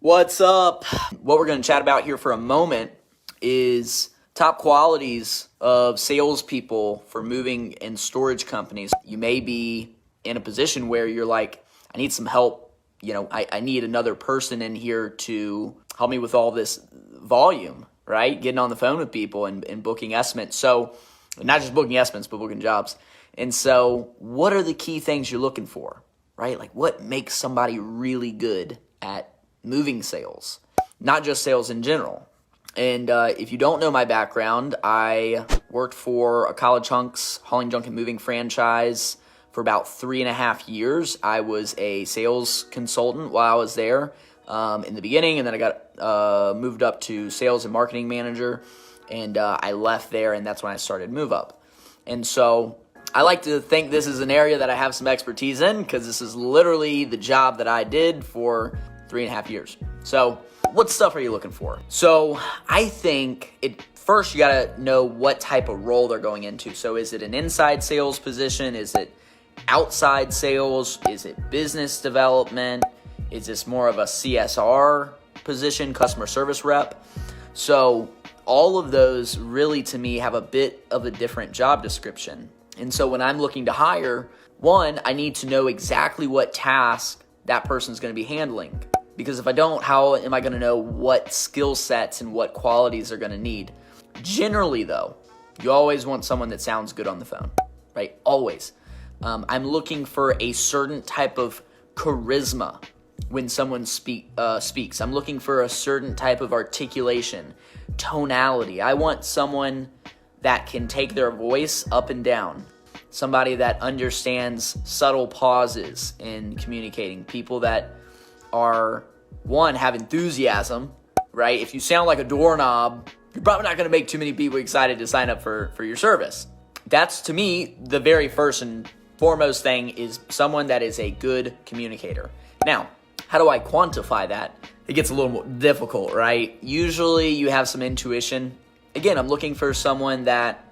What's up? What we're going to chat about here for a moment is top qualities of salespeople for moving and storage companies. You may be in a position where you're like, I need some help. I need another person in here to help me with all this volume, right? Getting on the phone with people and booking estimates. So not just booking estimates, but booking jobs. And so what are the key things you're looking for, right? Like what makes somebody really good at moving sales, not just sales in general. And if you don't know my background, I worked for a College Hunks hauling junk and moving franchise for about 3.5 years. I was a sales consultant while I was there in the beginning, and then I got moved up to sales and marketing manager, and I left there, and that's when I started Move Up. And so I like to think this is an area that I have some expertise in because this is literally the job that I did for 3.5 years. So what stuff are you looking for? So I think first you got to know what type of role they're going into. So is it an inside sales position? Is it outside sales? Is it business development? Is this more of a CSR position, customer service rep? So all of those really to me have a bit of a different job description. And so when I'm looking to hire, one, I need to know exactly what task that person's going to be handling. Because if I don't, how am I going to know what skill sets and what qualities they're going to need? Generally, though, you always want someone that sounds good on the phone, right? Always. I'm looking for a certain type of charisma when someone speaks. I'm looking for a certain type of articulation, tonality. I want someone that can take their voice up and down. Somebody that understands subtle pauses in communicating. People that are, one, have enthusiasm, right? If you sound like a doorknob, you're probably not going to make too many people excited to sign up for your service. That's, to me, the very first and foremost thing is someone that is a good communicator. Now, how do I quantify that? It gets a little more difficult, right? Usually you have some intuition. Again, I'm looking for someone that,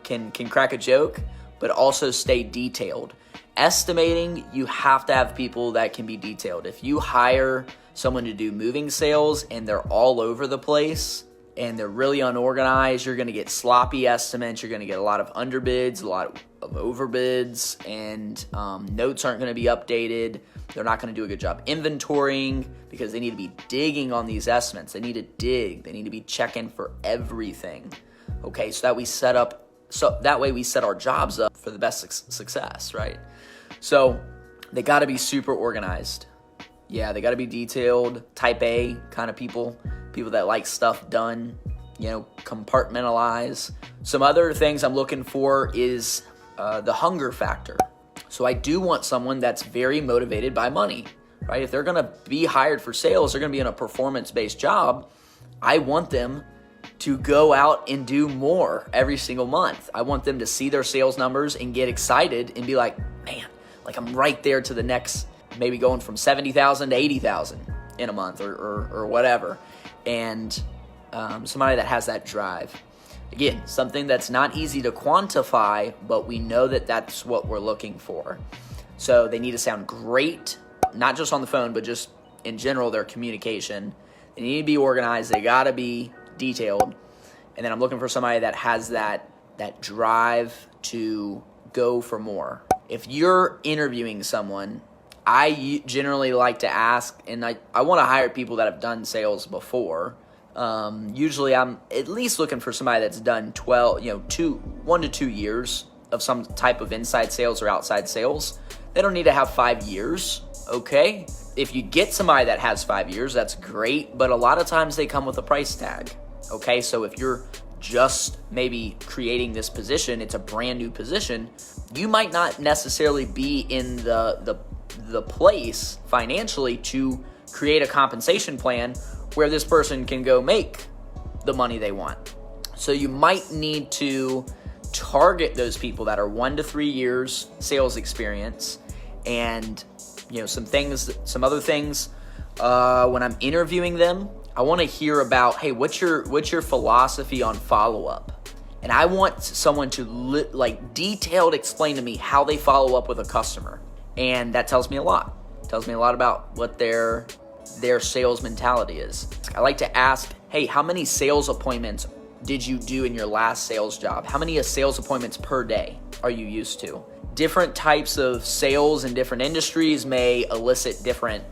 can crack a joke, but also stay detailed. Estimating, you have to have people that can be detailed. If you hire someone to do moving sales and they're all over the place and they're really unorganized, you're going to get sloppy estimates. You're going to get a lot of underbids, a lot of overbids, and notes aren't going to be updated. They're not going to do a good job inventorying because they need to be digging on these estimates. They need to dig. They need to be checking for everything. Okay, so that way we set our jobs up for the best success, right? So they got to be super organized. Yeah, they got to be detailed, type A kind of people that like stuff done, compartmentalize. Some other things I'm looking for is the hunger factor. So I do want someone that's very motivated by money, right? If they're going to be hired for sales, they're going to be in a performance-based job. I want them to go out and do more every single month. I want them to see their sales numbers and get excited and be like, man, like I'm right there to the next, maybe going from 70,000 to 80,000 in a month or whatever. And somebody that has that drive. Again, something that's not easy to quantify, but we know that that's what we're looking for. So they need to sound great, not just on the phone, but just in general, their communication. They need to be organized. They got to be detailed. And then I'm looking for somebody that has that drive to go for more. If you're interviewing someone, I generally like to ask, and I want to hire people that have done sales before. Usually I'm at least looking for somebody that's done 1 to 2 years of some type of inside sales or outside sales. They don't need to have 5 years, okay? If you get somebody that has 5 years, that's great, but a lot of times they come with a price tag, okay? So if you're just maybe creating this position, it's a brand new position, you might not necessarily be in the place financially to create a compensation plan where this person can go make the money they want. So you might need to target those people that are 1 to 3 years sales experience, and some other things. When I'm interviewing them, I want to hear about, hey, what's your philosophy on follow-up? And I want someone to detailed explain to me how they follow up with a customer. And that tells me a lot. It tells me a lot about what their their sales mentality is. I like to ask, hey, how many sales appointments did you do in your last sales job? How many sales appointments per day are you used to? Different types of sales in different industries may elicit different,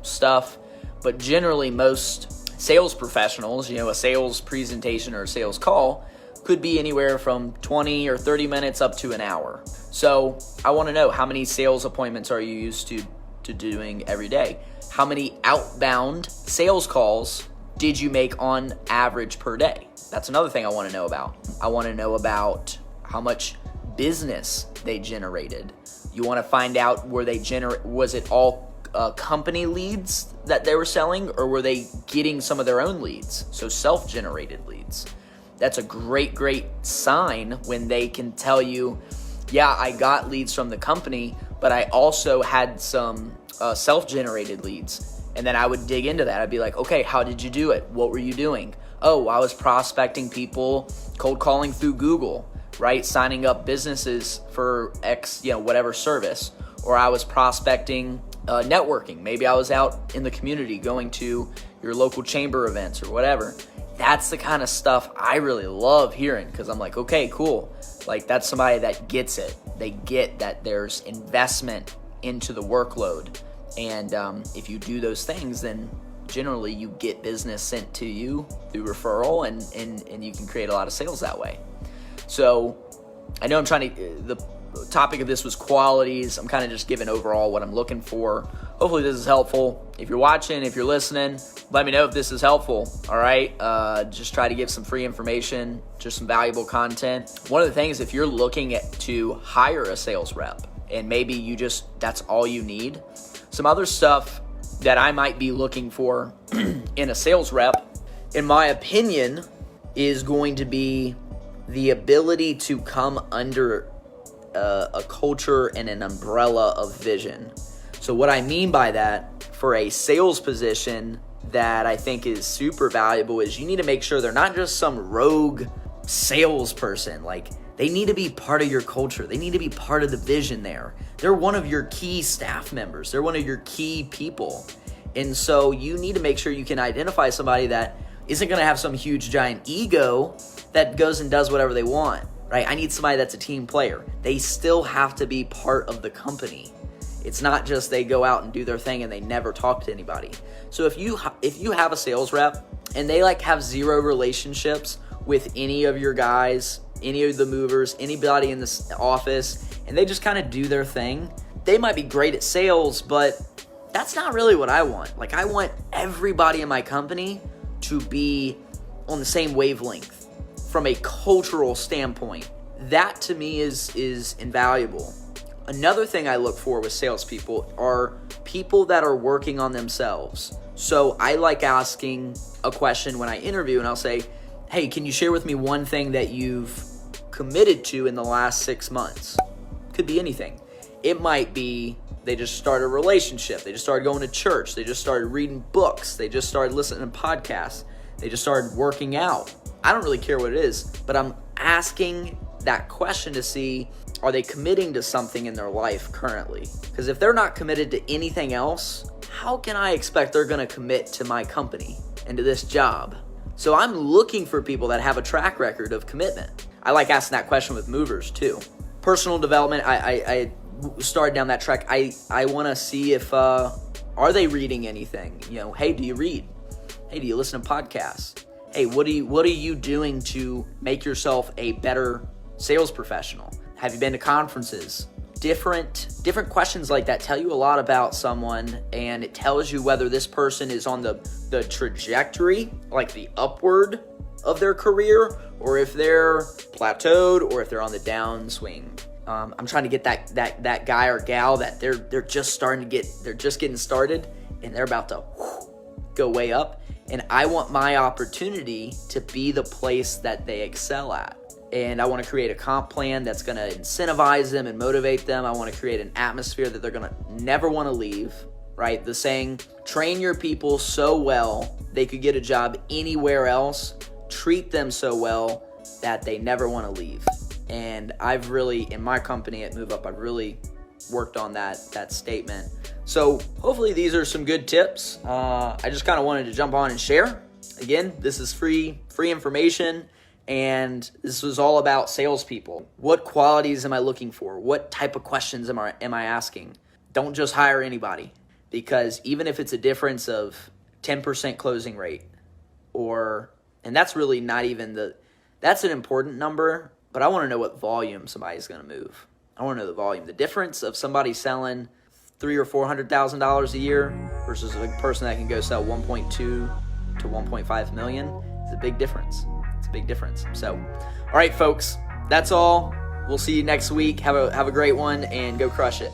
stuff, but generally most sales professionals, a sales presentation or a sales call could be anywhere from 20 or 30 minutes up to an hour. So I want to know, how many sales appointments are you used to doing every day? How many outbound sales calls did you make on average per day? That's another thing I want to know about. I want to know about how much business they generated. You want to find out, was it all company leads that they were selling, or were they getting some of their own leads? So self-generated leads. That's a great sign when they can tell you, yeah, I got leads from the company, but I also had some self-generated leads. And then I would dig into that. I'd be like, okay, how did you do it? What were you doing? Oh, I was prospecting people, cold calling through Google, right? Signing up businesses for X, whatever service. Or I was prospecting, networking. Maybe I was out in the community going to your local chamber events or whatever. That's the kind of stuff I really love hearing, because I'm like, okay, cool. Like, that's somebody that gets it. They get that there's investment into the workload. And if you do those things, then generally you get business sent to you through referral, and you can create a lot of sales that way. So I know the topic of this was qualities. I'm kind of just giving overall what I'm looking for. Hopefully this is helpful. If you're watching, if you're listening, let me know if this is helpful. All right. Just try to give some free information, just some valuable content. One of the things, if you're looking to hire a sales rep and maybe that's all you need, some other stuff that I might be looking for in a sales rep, in my opinion, is going to be the ability to come under a culture and an umbrella of vision. So what I mean by that, for a sales position that I think is super valuable, is you need to make sure they're not just some rogue salesperson. Like, they need to be part of your culture. They need to be part of the vision there. They're one of your key staff members. They're one of your key people. And so you need to make sure you can identify somebody that isn't going to have some huge giant ego that goes and does whatever they want, right? I need somebody that's a team player. They still have to be part of the company. It's not just they go out and do their thing and they never talk to anybody. So if you have a sales rep and they have zero relationships with any of your guys, any of the movers, anybody in this office, and they just kind of do their thing, they might be great at sales, but that's not really what I want. I want everybody in my company to be on the same wavelength from a cultural standpoint. That to me is invaluable. Another thing I look for with salespeople are people that are working on themselves. So I like asking a question when I interview, and I'll say, hey, can you share with me one thing that you've committed to in the last 6 months? Could be anything. It might be they just started a relationship. They just started going to church. They just started reading books. They just started listening to podcasts. They just started working out. I don't really care what it is, but I'm asking that question to see, are they committing to something in their life currently? Because if they're not committed to anything else, how can I expect they're going to commit to my company and to this job? So I'm looking for people that have a track record of commitment. I like asking that question with movers too. Personal development, I started down that track. I want to see if, are they reading anything? Hey, do you read? Hey, do you listen to podcasts? Hey, what are you doing to make yourself a better sales professional? Have you been to conferences? Different questions like that tell you a lot about someone, and it tells you whether this person is on the trajectory, like the upward of their career, or if they're plateaued, or if they're on the downswing. I'm trying to get that guy or gal that they're just getting started, and they're about to go way up. And I want my opportunity to be the place that they excel at. And I want to create a comp plan that's going to incentivize them and motivate them. I want to create an atmosphere that they're going to never want to leave, right? The saying, train your people so well they could get a job anywhere else. Treat them so well that they never want to leave. And I've really, in my company at Move Up, I've really worked on that statement. So hopefully these are some good tips. I just kind of wanted to jump on and share. Again, this is free information, and this was all about salespeople. What qualities am I looking for? What type of questions am I asking? Don't just hire anybody, because even if it's a difference of 10% closing rate, and that's really not even that's an important number, but I want to know what volume somebody's going to move. I want to know the volume. The difference of somebody selling $300,000 or $400,000 a year versus a person that can go sell 1.2 to 1.5 million is a big difference. It's a big difference. So, all right, folks, that's all. We'll see you next week. Have a great one and go crush it.